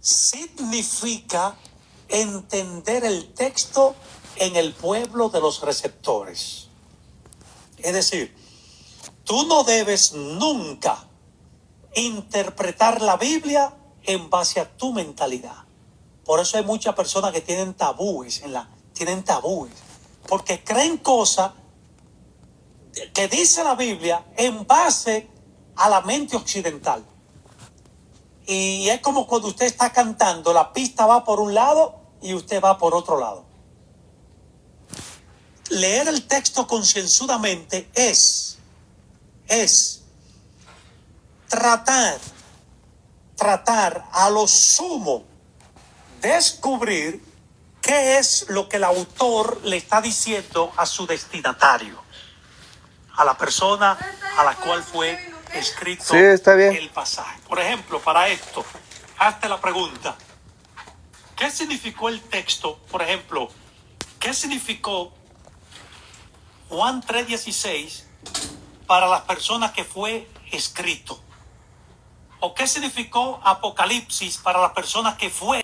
significa entender el texto en el pueblo de los receptores. Es decir, tú no debes nunca interpretar la Biblia en base a tu mentalidad. Por eso hay muchas personas que tienen tabúes porque creen cosas que dice la Biblia en base a la mente occidental. Y es como cuando usted está cantando, la pista va por un lado y usted va por otro lado. Leer el texto concienzudamente es tratar a lo sumo, descubrir qué es lo que el autor le está diciendo a su destinatario, a la persona a la cual fue escrito el pasaje. Por ejemplo, para esto, hazte la pregunta: ¿qué significó el texto? Por ejemplo, ¿qué significó Juan 3:16 para las personas que fue escrito? ¿O qué significó Apocalipsis para las personas que fue?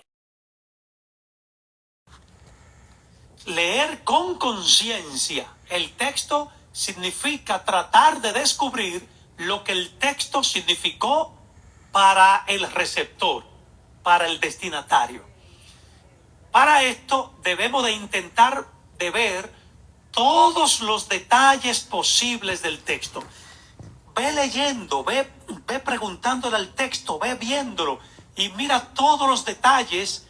Leer con conciencia el texto significa tratar de descubrir lo que el texto significó para el receptor, para el destinatario. Para esto debemos de intentar de ver todos los detalles posibles del texto. Ve leyendo, ve preguntándole al texto, ve viéndolo y mira todos los detalles.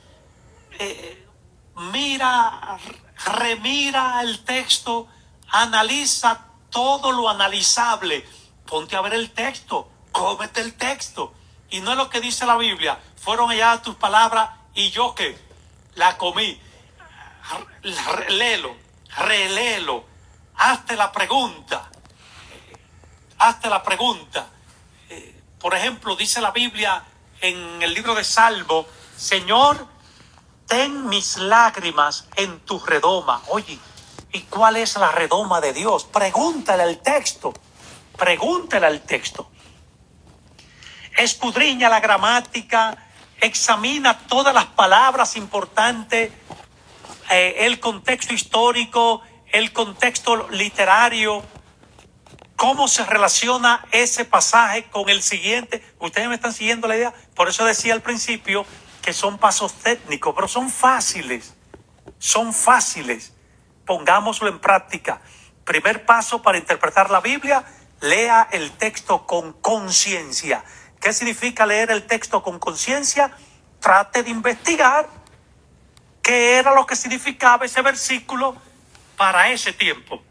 Remira el texto, analiza todo lo analizable. Ponte a ver el texto, cómete el texto. Y no es lo que dice la Biblia: fueron halladas tus palabras y yo que la comí. Reléelo, hazte la pregunta. Por ejemplo, dice la Biblia en el libro de Salmo: Señor, ten mis lágrimas en tu redoma. Oye, ¿y cuál es la redoma de Dios? Pregúntale al texto. Escudriña la gramática, examina todas las palabras importantes, el contexto histórico, el contexto literario, cómo se relaciona ese pasaje con el siguiente. Ustedes me están siguiendo la idea. Por eso decía al principio que son pasos técnicos, pero son fáciles. Pongámoslo en práctica. Primer paso para interpretar la Biblia: lea el texto con conciencia. ¿Qué significa leer el texto con conciencia? Trate de investigar qué era lo que significaba ese versículo para ese tiempo.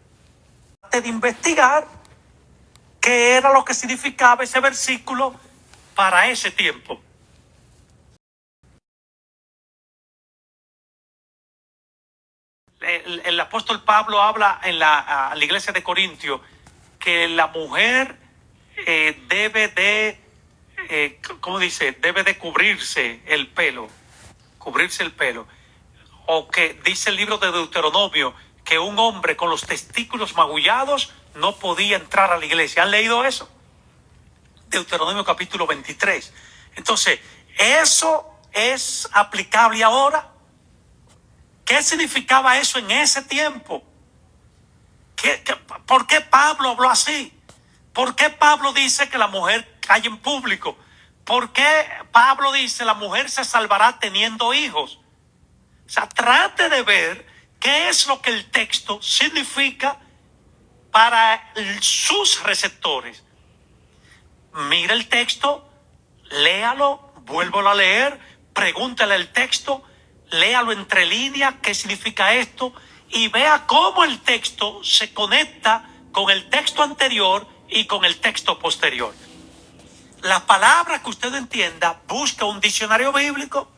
El apóstol Pablo habla a la iglesia de Corintio que la mujer debe de cubrirse el pelo. O que dice el libro de Deuteronomio que un hombre con los testículos magullados no podía entrar a la iglesia. ¿Han leído eso? Deuteronomio capítulo 23. Entonces, ¿eso es aplicable ahora? ¿Qué significaba eso en ese tiempo? ¿Por qué Pablo habló así? ¿Por qué Pablo dice que la mujer calle en público? ¿Por qué Pablo dice la mujer se salvará teniendo hijos? O sea, trate de ver qué es lo que el texto significa para sus receptores. Mira el texto, léalo, vuélvalo a leer, pregúntale al texto, léalo entre líneas, qué significa esto, y vea cómo el texto se conecta con el texto anterior y con el texto posterior. La palabra que usted entienda, busca un diccionario bíblico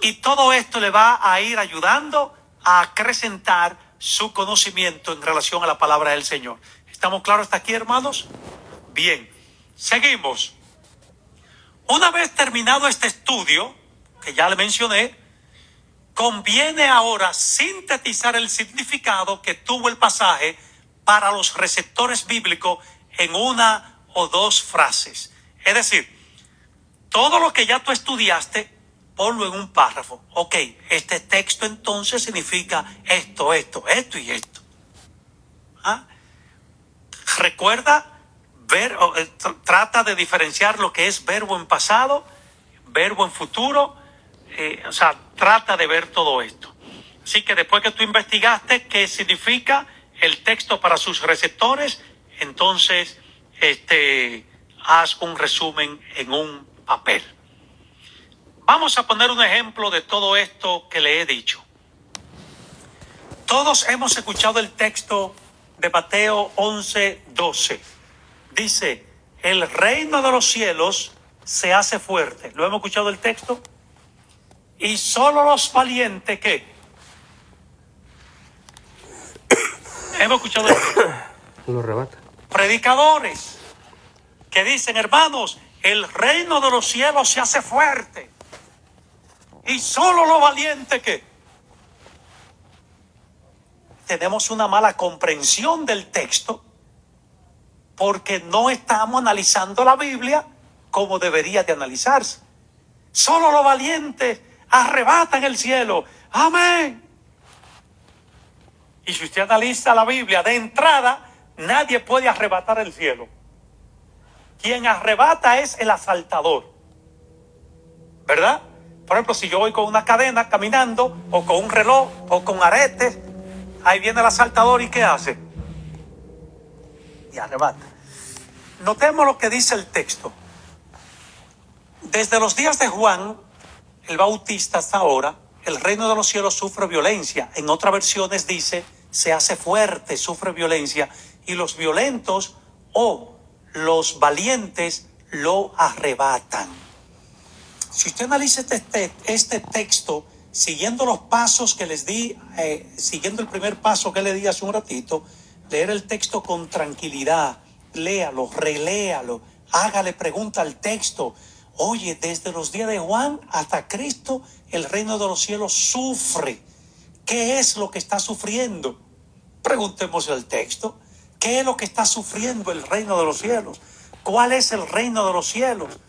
y todo esto le va a ir ayudando a acrecentar su conocimiento en relación a la palabra del Señor. ¿Estamos claros hasta aquí, hermanos? Bien, seguimos. Una vez terminado este estudio, que ya le mencioné, conviene ahora sintetizar el significado que tuvo el pasaje para los receptores bíblicos en una o dos frases. Es decir, todo lo que ya tú estudiaste, ponlo en un párrafo. Ok, este texto entonces significa esto, esto, esto y esto. ¿Ah? Recuerda, trata de diferenciar lo que es verbo en pasado, verbo en futuro. O sea, trata de ver todo esto. Así que después que tú investigaste qué significa el texto para sus receptores, entonces haz un resumen en un papel. Vamos a poner un ejemplo de todo esto que le he dicho. Todos hemos escuchado el texto de Mateo 11:12. Dice, el reino de los cielos se hace fuerte. ¿Lo hemos escuchado el texto? Y solo los valientes, ¿qué? Hemos escuchado el texto. Lo arrebata. Predicadores que dicen, hermanos, el reino de los cielos se hace fuerte. Y solo los valientes, ¿qué? Tenemos una mala comprensión del texto porque no estamos analizando la Biblia como debería de analizarse. Solo los valientes arrebatan el cielo. Amén. Y si usted analiza la Biblia de entrada, nadie puede arrebatar el cielo. Quien arrebata es el asaltador. ¿Verdad? Por ejemplo, si yo voy con una cadena caminando, o con un reloj, o con aretes, ahí viene el asaltador y ¿qué hace? Y arrebata. Notemos lo que dice el texto. Desde los días de Juan el Bautista hasta ahora, el reino de los cielos sufre violencia. En otras versiones dice, se hace fuerte, sufre violencia, y los violentos o los valientes lo arrebatan. Si usted analiza este texto, siguiendo los pasos que les di, siguiendo el primer paso que le di hace un ratito, leer el texto con tranquilidad, léalo, reléalo, hágale pregunta al texto. Oye, desde los días de Juan hasta Cristo, el reino de los cielos sufre. ¿Qué es lo que está sufriendo? Preguntemos el texto. ¿Qué es lo que está sufriendo el reino de los cielos? ¿Cuál es el reino de los cielos?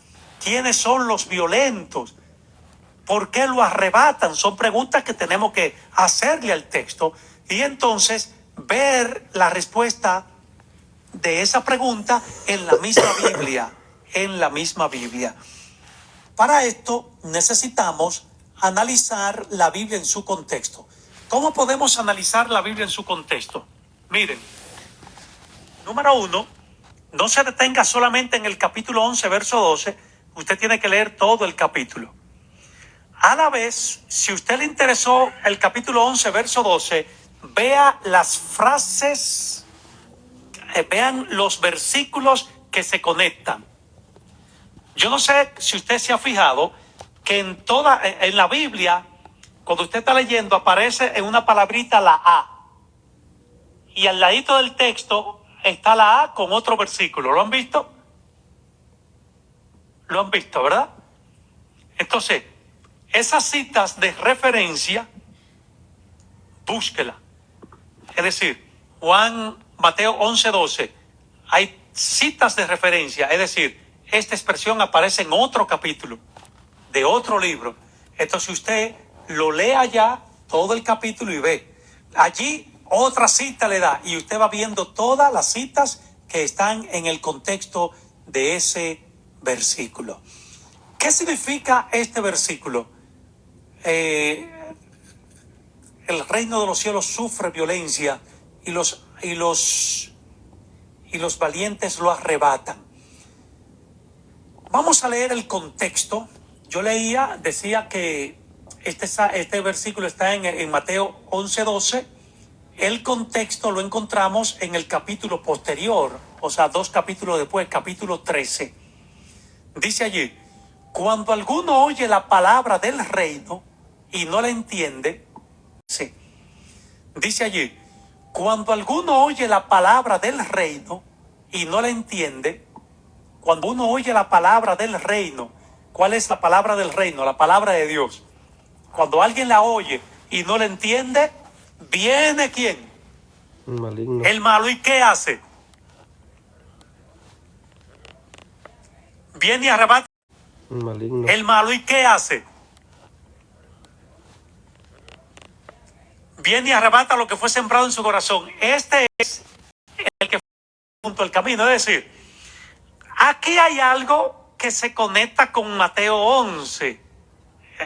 ¿Quiénes son los violentos? ¿Por qué lo arrebatan? Son preguntas que tenemos que hacerle al texto y entonces ver la respuesta de esa pregunta en la misma Biblia. En la misma Biblia. Para esto necesitamos analizar la Biblia en su contexto. ¿Cómo podemos analizar la Biblia en su contexto? Miren, número 1, no se detenga solamente en el capítulo 11, verso 12. Usted tiene que leer todo el capítulo. A la vez, si a usted le interesó el capítulo 11, verso 12, vea las frases, vean los versículos que se conectan. Yo no sé si usted se ha fijado que en la Biblia, cuando usted está leyendo, aparece en una palabrita la A. Y al ladito del texto está la A con otro versículo. ¿Lo han visto? Lo han visto, ¿verdad? Entonces, esas citas de referencia, búsquela. Es decir, Mateo 11:12, hay citas de referencia, es decir, esta expresión aparece en otro capítulo, de otro libro. Entonces usted lo lee allá, todo el capítulo y ve. Allí otra cita le da y usted va viendo todas las citas que están en el contexto de ese versículo. ¿Qué significa este versículo? El reino de los cielos sufre violencia y los valientes lo arrebatan. Vamos a leer el contexto. Yo decía que este versículo está en Mateo 11:12. El contexto lo encontramos en el capítulo posterior, o sea, 2 capítulos después, capítulo 13. Dice allí, cuando alguno oye la palabra del reino y no la entiende, sí. Dice allí, cuando alguno oye la palabra del reino y no la entiende, cuando uno oye la palabra del reino, ¿cuál es la palabra del reino? La palabra de Dios. Cuando alguien la oye y no la entiende, ¿viene quién? Maligno. El malo. ¿Y qué hace? Viene y arrebata. Maligno. El malo. ¿Y qué hace? viene y arrebata lo que fue sembrado en su corazón. Este es el que fue junto al camino. Es decir, aquí hay algo que se conecta con Mateo 11.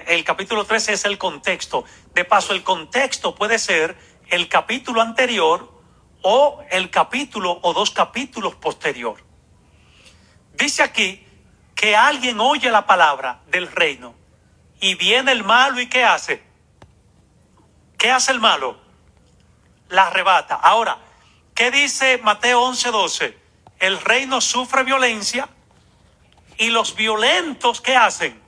El capítulo 13 es el contexto. De paso, el contexto puede ser el capítulo anterior o el capítulo o 2 capítulos posterior. Dice aquí que alguien oye la palabra del reino y viene el malo, ¿y qué hace? ¿Qué hace el malo? La arrebata. Ahora, ¿qué dice Mateo 11:12? El reino sufre violencia y los violentos, ¿qué hacen?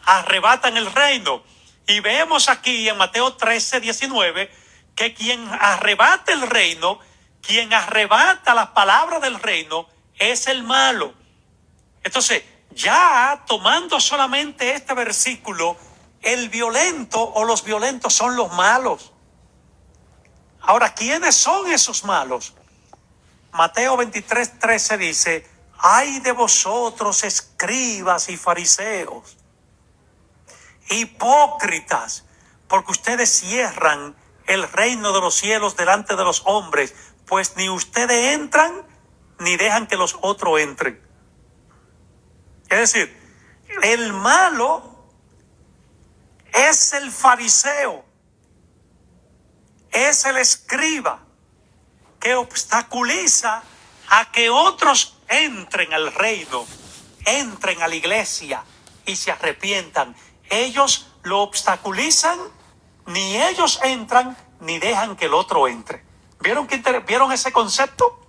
Arrebatan el reino. Y vemos aquí en Mateo 13:19 que quien arrebata el reino, quien arrebata las palabras del reino, es el malo. Entonces, ya tomando solamente este versículo, el violento o los violentos son los malos. Ahora, ¿quiénes son esos malos? Mateo 23:13 dice: ay de vosotros, escribas y fariseos, hipócritas, porque ustedes cierran el reino de los cielos delante de los hombres, pues ni ustedes entran ni dejan que los otros entren. Es decir, el malo es el fariseo, es el escriba que obstaculiza a que otros entren al reino, entren a la iglesia y se arrepientan. Ellos lo obstaculizan, ni ellos entran ni dejan que el otro entre. ¿Vieron ese concepto?